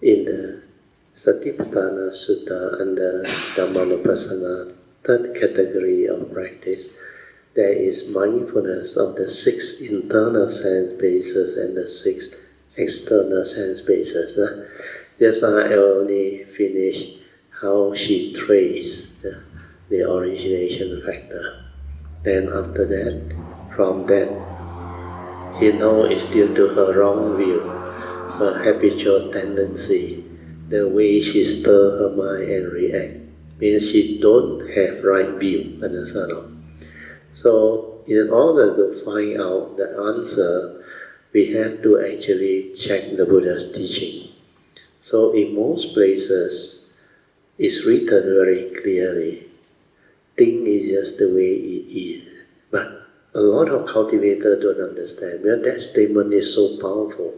in the Satipatthana Sutta under Dhammanupassana, third category of practice, there is mindfulness of the 6 internal sense bases and the 6 external sense bases. Just I only finished how she traced the origination factor. Then after that, from that, she knows it's due to her wrong view, her habitual tendency, the way she stirs her mind and react. Means she don't have right view, understand? So in order to find out the answer, we have to actually check the Buddha's teaching. So in most places, it's written very clearly, thing is just the way it is. But a lot of cultivators don't understand. Well, that statement is so powerful.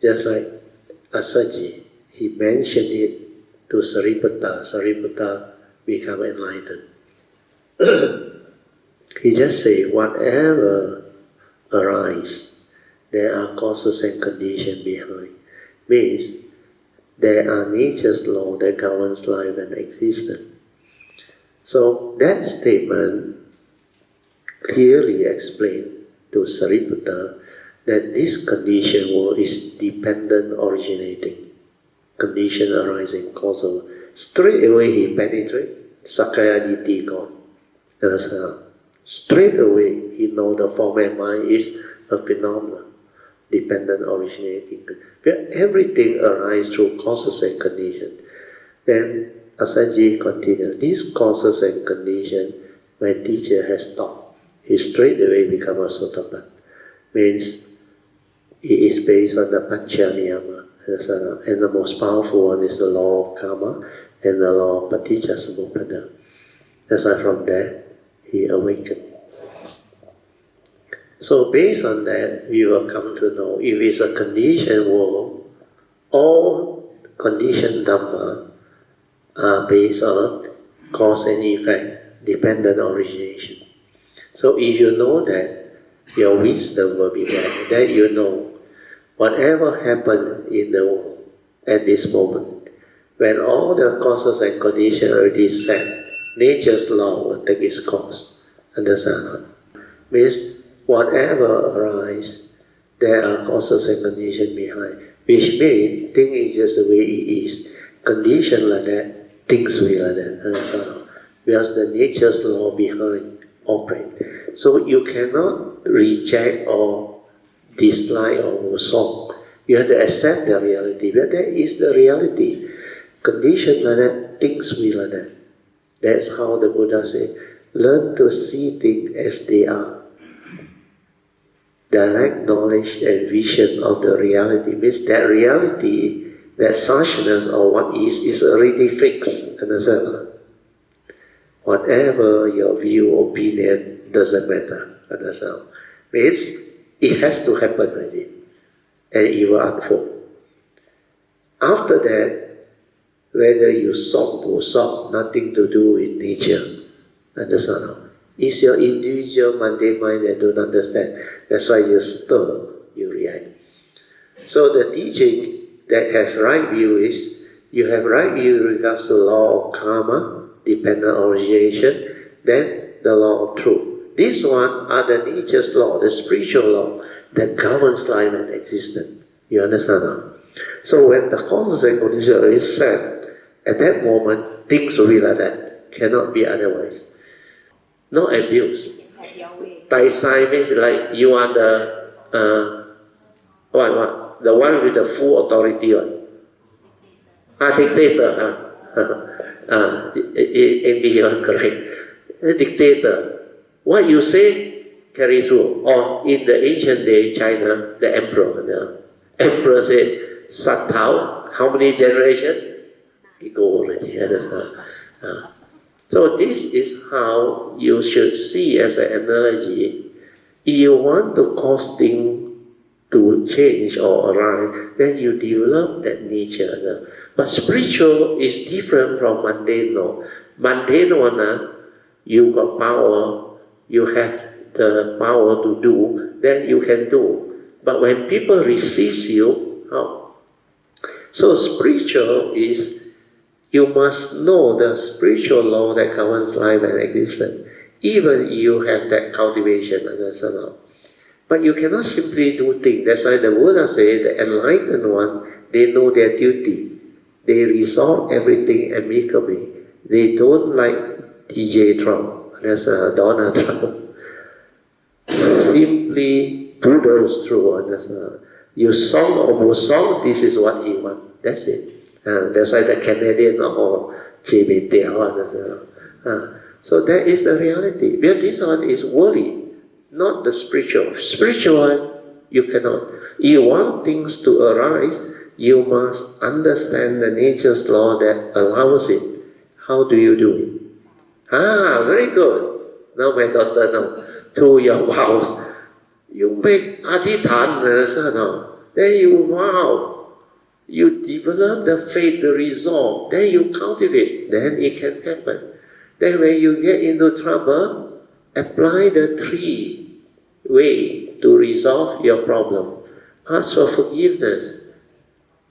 Just like Asaji, he mentioned it to Sariputta. Sariputta become enlightened. He just say, whatever arises, there are causes and conditions behind. Means there are nature's law that governs life and existence. So that statement clearly explained to Sariputta that this condition world is dependent originating. Condition arising, causal. Straight away he penetrate, Sakaya Ditti gone. Straight away he know the form and mind is a phenomenon, dependent originating. Where everything arises through causes and conditions. Then Asaji continued, these causes and conditions my teacher has taught. He straight away become a Sotapan. Means it is based on the Panchaniyama. And the most powerful one is the law of karma and the law of Paticca That's why from there he awakened. So based on that, we will come to know if it's a conditioned world, all conditioned Dhamma are based on cause and effect, dependent origination. So if you know that, your wisdom will be there. That you know, whatever happened in the world at this moment, when all the causes and conditions are already set, nature's law will take its course. Understand? Means whatever arises, there are causes and conditions behind. Which means thing is just the way it is. Condition like that, things will like that. Understand? Because the nature's law behind operate. So you cannot reject or dislike or wrong. You have to accept the reality. But that is the reality. Condition like that, things will like that. That's how the Buddha said, learn to see things as they are. Direct knowledge and vision of the reality means that reality, that suchness or what is already fixed. Understand? Whatever your view, opinion, doesn't matter. Understand? Means it has to happen already. And it will unfold. After that, whether you solve or solve, nothing to do with nature. Understand? It's your individual mundane mind that don't understand. That's why you stir, you react. So the teaching that has right view is, you have right view in regards to law of karma, dependent origination, then the law of truth. These one are the nature's law, the spiritual law that governs life and existence. You understand? So when the causes and conditions are set, at that moment, things will be like that. Cannot be otherwise. No abuse. Tai Sai means like you are the the one with the full authority one. Dictator. In correct. A dictator. What you say, carry through. Or in the ancient day, China, the emperor. The emperor said, Sat Tao, how many generations? He go already. So this is how you should see as an analogy. If you want to cause things to change or arise, then you develop that nature. But spiritual is different from mundane law. Mundane one, you got power, you have the power to do, then you can do. But when people resist you, how? So spiritual is, you must know the spiritual law that governs life and existence. Even you have that cultivation, understand? But you cannot simply do things. That's why the Buddha said the enlightened one, they know their duty. They resolve everything amicably. They don't like DJ Trump, that's Donald Trump. Simply bulldoze through, understand? You song or song, this is what he wants. That's it. That's why the Canadian or JBT, understand? So that is the reality. But this one is worldly, not the spiritual. Spiritual, you cannot. You want things to arise, you must understand the nature's law that allows it. How do you do it? Very good. Now my daughter knows. To your vows, you make adhithan, then you vow. You develop the faith, the resolve, then you cultivate, then it can happen. Then when you get into trouble, apply the 3 ways to resolve your problem. Ask for forgiveness.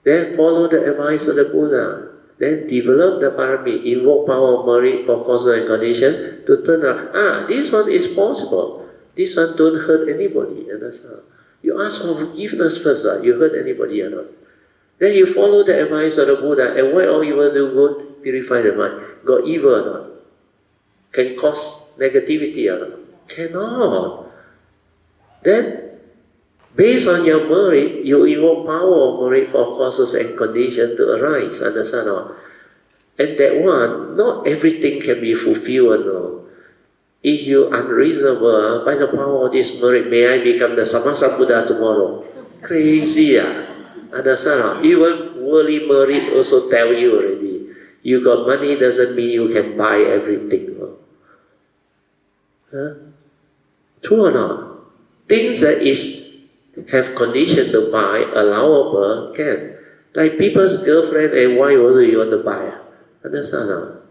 Then follow the advice of the Buddha. Then develop the parami, invoke power of merit for causes and condition to turn around. This one is possible. This one don't hurt anybody. Understand? You ask for forgiveness first. You hurt anybody or not? Then you follow the advice of the Buddha. And why all evil do good? Purify the mind. Got evil or not? Can cause negativity or not? Cannot. Then, based on your merit, you invoke power of merit for causes and conditions to arise. Understand? And that one, not everything can be fulfilled. No. If you unreasonable, by the power of this merit, may I become the Samasa Buddha tomorrow? Crazy. Understand? Even worldly merit also tell you already. You got money doesn't mean you can buy everything. True or not? Things that is have condition to buy, allowable, can. Like people's girlfriend and wife also you want to buy. Understand?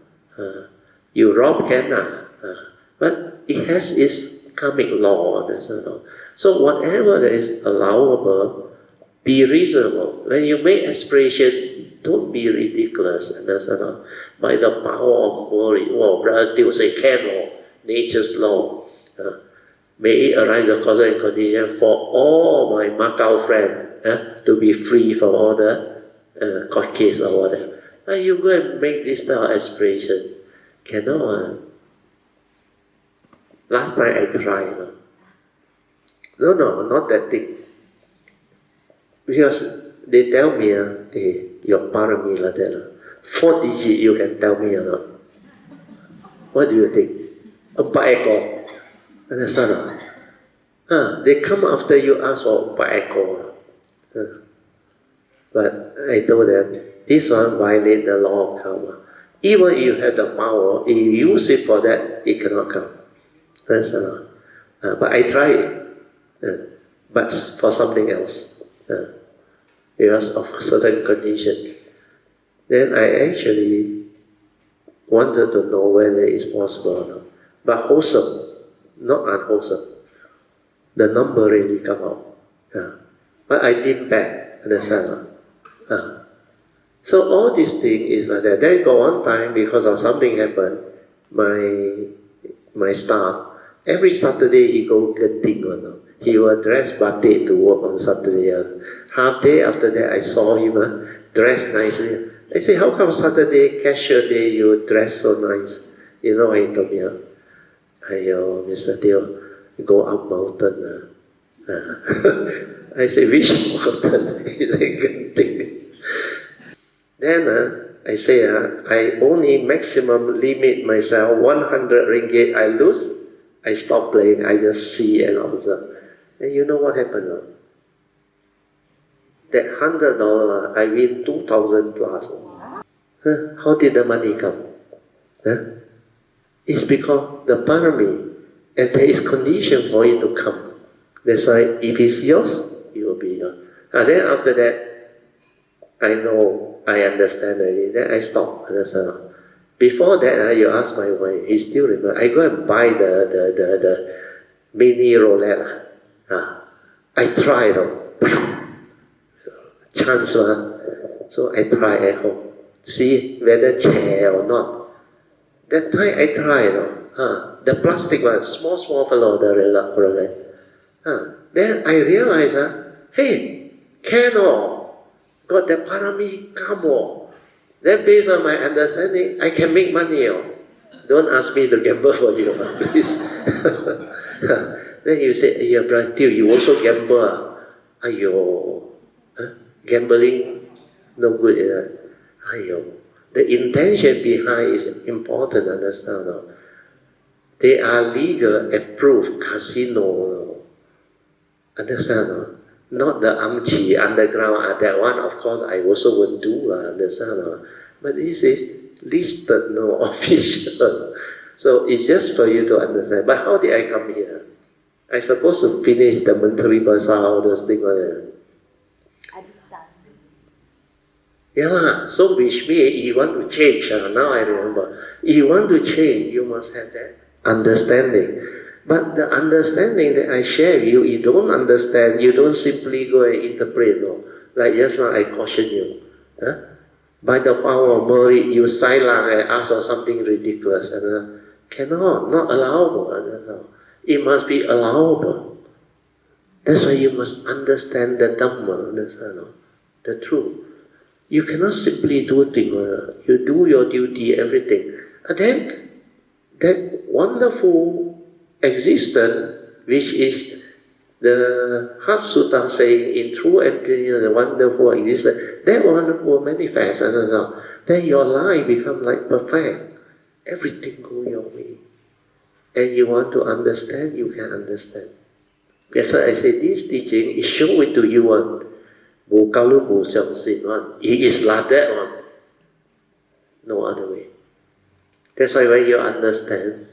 You rob can. But it has its karmic law. Understand? So whatever that is allowable, be reasonable. When you make aspiration, don't be ridiculous. Understand? By the power of merit, relatives say can, nature's law. May it arise the cause and condition for all my Macau friends to be free from all the court case or whatever. And you go and make this type of aspiration. Cannot. Last time I tried. No, not that thing. Because they tell me, your parami like that. 4 digits you can tell me or not. What do you think? 4 ekor. Understand? They come after you ask for 4 ekor. But I told them, this one violates the law of karma. Even if you have the power, if you use it for that, it cannot come. Understand? But I tried it. But for something else. Because of certain condition. Then I actually wanted to know whether it's possible or not. But wholesome, not unwholesome. The number really come out. But I didn't back, understand? So all these things is like that. Then go on time because of something happened. My staff, every Saturday he go Genting. He will dress batik to work on Saturday. Half day after that I saw him dressed nicely. I say, how come Saturday, casual day, you dress so nice? You know what he told me? Ayo, Mr. Teo, go up mountain. I say, which mountain? He said, Genting. Then I say, I only maximum limit myself 100 ringgit I lose. I stop playing, I just see and observe. And you know what happened? That $100, I win 2,000 plus. How did the money come? It's because the parami, and there is condition for it to come. That's why if it's yours, it will be yours. Then after that, I know, I understand already. Then I stop. Understand? Before that, you ask my wife, he still remember. I go and buy the mini roulette. I tried. Chance, So I try at home, see whether chair or not. That time I try, the plastic one, small fellow, the relax. Then I realize, hey, cannot, got the parami come. Then based on my understanding, I can make money. Don't ask me to gamble for you, please. Then you say, yeah, brother, you also gamble. Ayo, gambling, no good. Ayo. The intention behind is important, understand? They are legal approved casino. Understand? Not the amchi underground. That one, of course, I also won't do. Understand? But this is listed, no official. So it's just for you to understand. But how did I come here? I supposed to finish the monthly bazaar, all those things. Yeah, so which means you want to change. Now I remember. If you want to change, you must have that understanding. But the understanding that I share with you, you don't understand, you don't simply go and interpret. No. Like just now I caution you. By the power of merit, you silent and ask for something ridiculous. And cannot, not allowable. It must be allowable. That's why you must understand the Dhamma, the truth. You cannot simply do things. You do your duty, everything. And then, that wonderful existence, which is the Heart Sutta saying, in true emptiness, the wonderful existence, that wonderful manifests. Then your life becomes like perfect. Everything goes your way. And you want to understand, you can understand. That's why I say this teaching is show it to you one. It is like that one. No other way. That's why when you understand,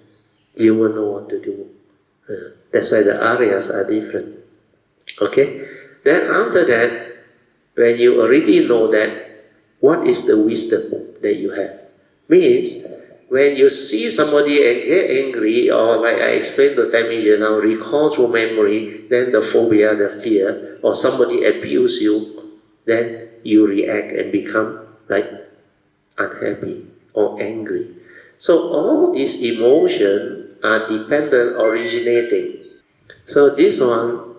you will know what to do. That's why the areas are different. Okay? Then after that, when you already know that, what is the wisdom that you have? Means, when you see somebody and get angry, or like I explained to Tammy just now, recall through memory, then the phobia, the fear, or somebody abuse you, then you react and become like unhappy or angry. So all these emotions are dependent, originating. So this one,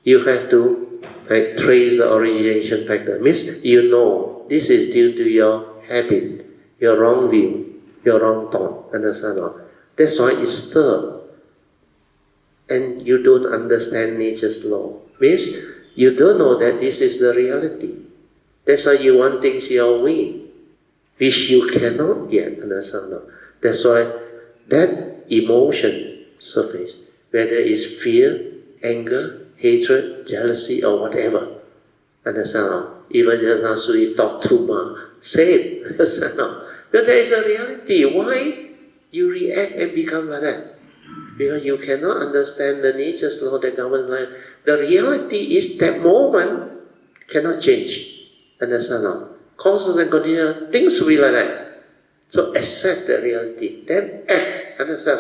you have to trace the origination factor. Means you know this is due to your habit, your wrong view, your wrong thought. Understand? That's why it's stirred. And you don't understand nature's law. Means you don't know that this is the reality. That's why you want things your way, which you cannot yet understand. That's why that emotion surface, whether it's fear, anger, hatred, jealousy, or whatever. Understand? Even just now Suri talk Truma, say it. Understand? But there is a reality. Why you react and become like that? Because you cannot understand the nature's law that governs life. The reality is that moment cannot change. Understand? Causes and conditions, things will be like that. So accept the reality, then act. Understand?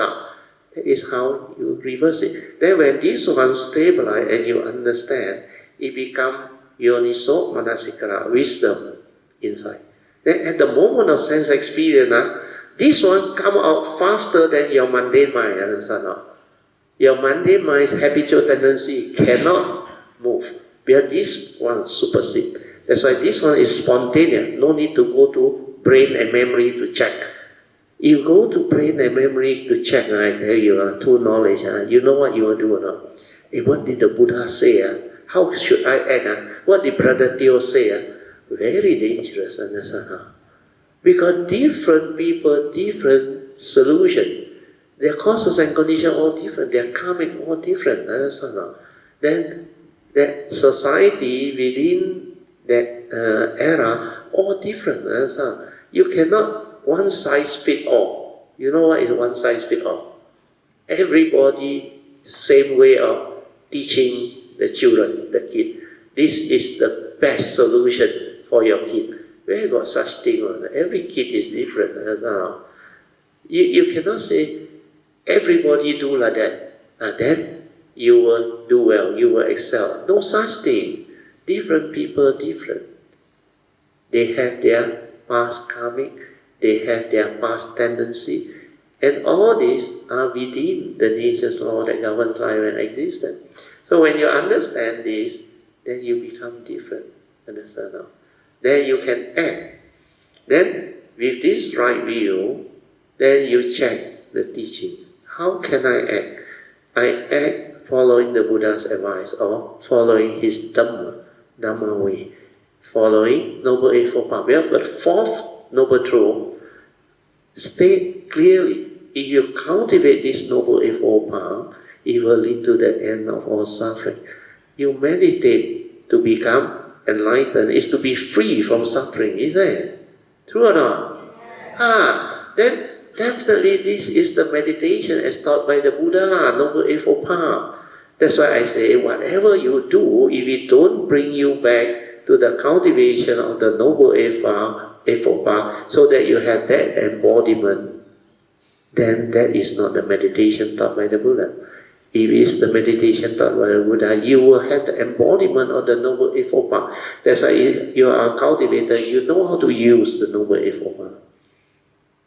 That is how you reverse it. Then when this one stabilize and you understand, it becomes yoniso manasikara, wisdom inside. Then at the moment of sense experience, this one come out faster than your mundane mind. Understand? Your mundane mind's habitual tendency cannot move, because this one supersedes. That's why this one is spontaneous. No need to go to brain and memory to check. You go to brain and memory to check, I tell you, true knowledge, you know what you will do or not? Hey, what did the Buddha say? How should I act? What did Brother Theo say? Very dangerous, understand? Because different people, different solution. Their causes and conditions all different. Their karmic all different, understand? Then that society within that era all different, understand? You cannot one size fit all. You know what is one size fit all? Everybody same way of teaching the children, the kid. This is the best solution for your kid. Where got such thing? Every kid is different. You cannot say everybody do like that. Then you will do well, you will excel. No such thing. Different people, different. They have their past karmic, they have their past tendency, and all these are within the nature's law that governs life and existence. So when you understand this, then you become different. Understand now? Then you can act. Then with this right view, then you check the teaching. How can I act? I act following the Buddha's advice or following his Dhamma way. Following Noble Eightfold Path. Therefore, the fourth Noble Truth state clearly, if you cultivate this Noble Eightfold Path, it will lead to the end of all suffering. You meditate to become enlightened, is to be free from suffering, isn't it? True or not? Then definitely this is the meditation as taught by the Buddha, Noble Eightfold Path. That's why I say, whatever you do, if it don't bring you back to the cultivation of the Noble Eightfold Path, so that you have that embodiment, then that is not the meditation taught by the Buddha. If it is the meditation taught by the Buddha, you will have the embodiment of the Noble Eightfold Path. That's why if you are a cultivator, you know how to use the Noble Eightfold Path.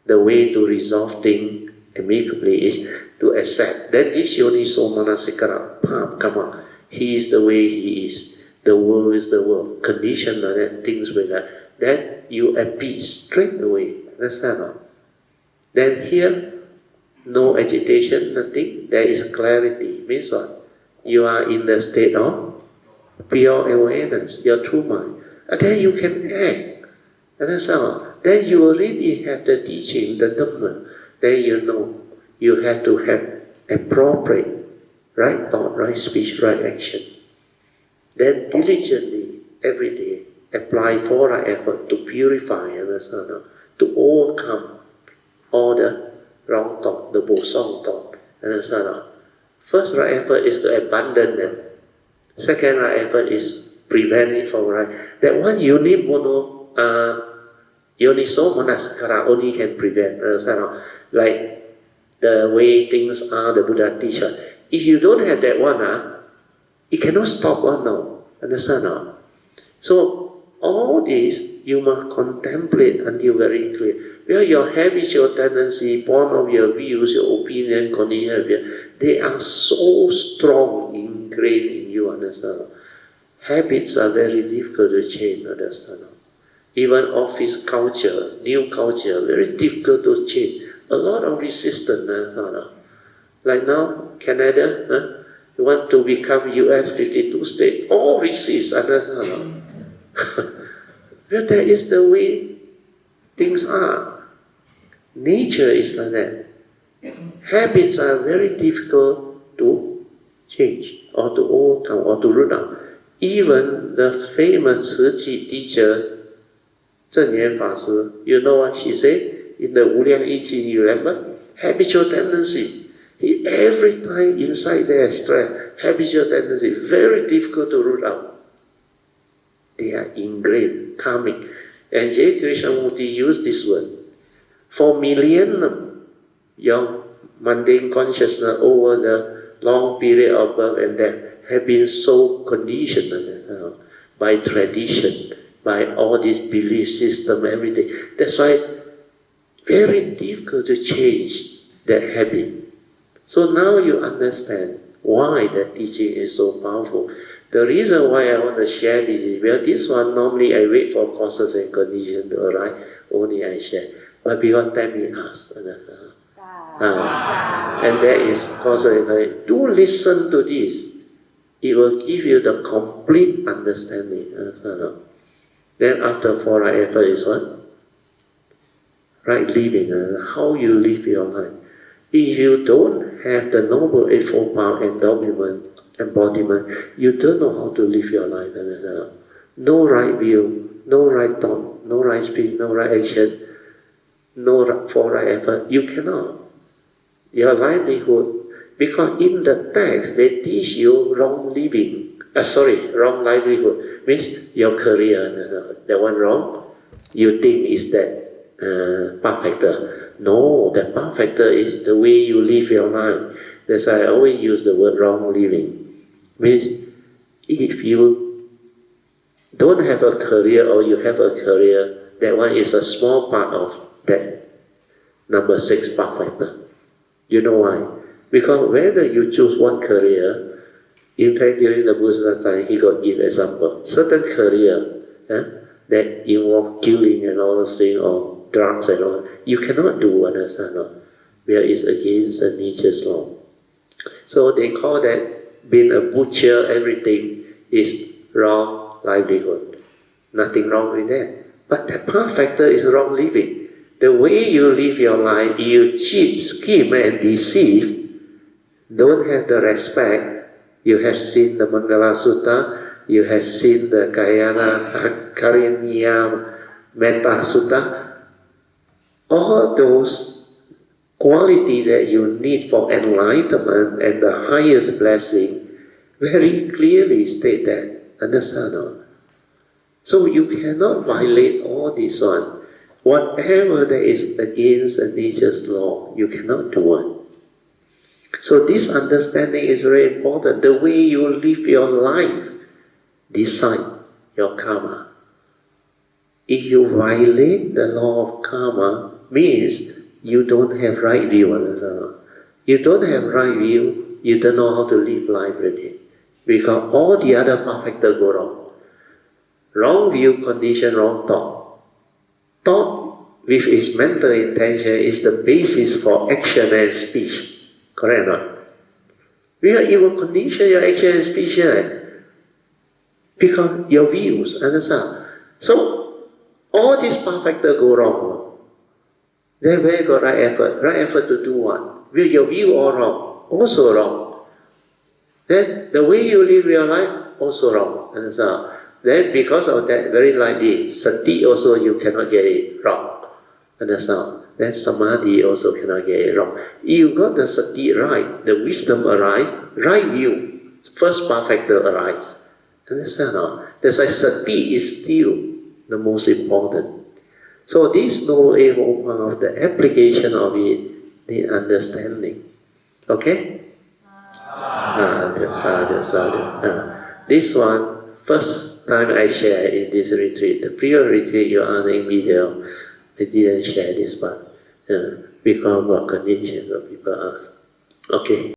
The way to resolve things amicably is to accept that this Yoniso Manasikara Path, come on, he is the way he is. The world is the world. Condition like that, things like that. Then you at peace straight away. Understand or not? Then here, no agitation, nothing. There is clarity. Means what? You are in the state of pure awareness, your true mind. And then you can act. Understand or not? Then you already have the teaching, the Dhamma. Then you know you have to have appropriate right thought, right speech, right action. Then diligently, every day, apply 4 right effort to purify, understand or not? To overcome all the wrong thought, the bosong thought, understand or not? First right effort is to abandon them. Second right effort is prevent it from right. That one Yoniso Manasikara only can prevent, understand or not? Like the way things are, the Buddha teach us. If you don't have that one, it cannot stop one now, understand or not? So all this you must contemplate until very clear. Well, your habits, your tendency, point of your views, your opinion, condition, they are so strong, ingrained in you, understand? Habits are very difficult to change, understand? Even office culture, new culture, very difficult to change. A lot of resistance, understand? Like now, Canada, you want to become US 52 state, all resist, understand? Well, that is the way things are. Nature is like that. Habits are very difficult to change or to overcome or to root out. Even the famous Ciji teacher, Zhen Yuan Fashi, you know what she said in the Wuliang Yiqi, you remember? Habitual tendency. Every time inside there stress, habitual tendency, very difficult to root out. They are ingrained, karmic. And J. Krishnamurti used this word. For millennium, your mundane consciousness over the long period of birth and death have been so conditioned by tradition, by all this belief system, everything. That's why very difficult to change that habit. So now you understand why that teaching is so powerful. The reason why I want to share this is, well, this one normally I wait for causes and conditions to arrive, only I share. But because time we ask, and there is causes and conditions. Do listen to this. It will give you the complete understanding. Then after 4 right effort is what? Right living, how you live your life. If you don't have the Noble Eightfold Path embodiment, you don't know how to live your life. No right view, no right thought, no right speech, no right action, no 4 right effort. You cannot. Your livelihood, because in the text they teach you wrong living. Wrong livelihood means your career. That one wrong. You think is that path factor. No, the path factor is the way you live your life. That's why I always use the word wrong living. Means if you don't have a career or you have a career, that one is a small part of that number 6 path factor. You know why? Because whether you choose one career, in fact during the Buddha's time he got give example, certain career that involve killing and all those things or drugs and all, you cannot do, understand? Where it's against the nature's law. So they call that being a butcher, everything is wrong livelihood. Nothing wrong with that. But the path factor is wrong living. The way you live your life, you cheat, scheme and deceive, don't have the respect. You have seen the Mangala Sutta, you have seen the Karyaniya Metta Sutta. All those quality that you need for enlightenment and the highest blessing very clearly state that. Understand? So you cannot violate all this one. Whatever that is against the nature's law, you cannot do it. So this understanding is very important. The way you live your life decide your karma. If you violate the law of karma, means you don't have right view. You don't have right view, you don't know how to live life really. Because all the other path factors go wrong. Wrong view, condition, wrong thought. Thought with its mental intention is the basis for action and speech. Correct or not? Because it will condition your action and speech, right? Because your views, understand? So, all these path factors go wrong. Then where got right effort? Right effort to do what? Will your view all wrong? Also wrong. Then the way you live your life, also wrong. Understand? Then because of that, very likely, sati also you cannot get it wrong. Understand? Then samadhi also cannot get it wrong. You got the sati right, the wisdom arise, right view, first path factor arise. Understand? That's why sati is still the most important. So this knowledge of the application of it, the understanding. Okay? This one, first time I share in this retreat. The previous retreat you asked in video, I didn't share this part. Because of what condition that people ask. Okay.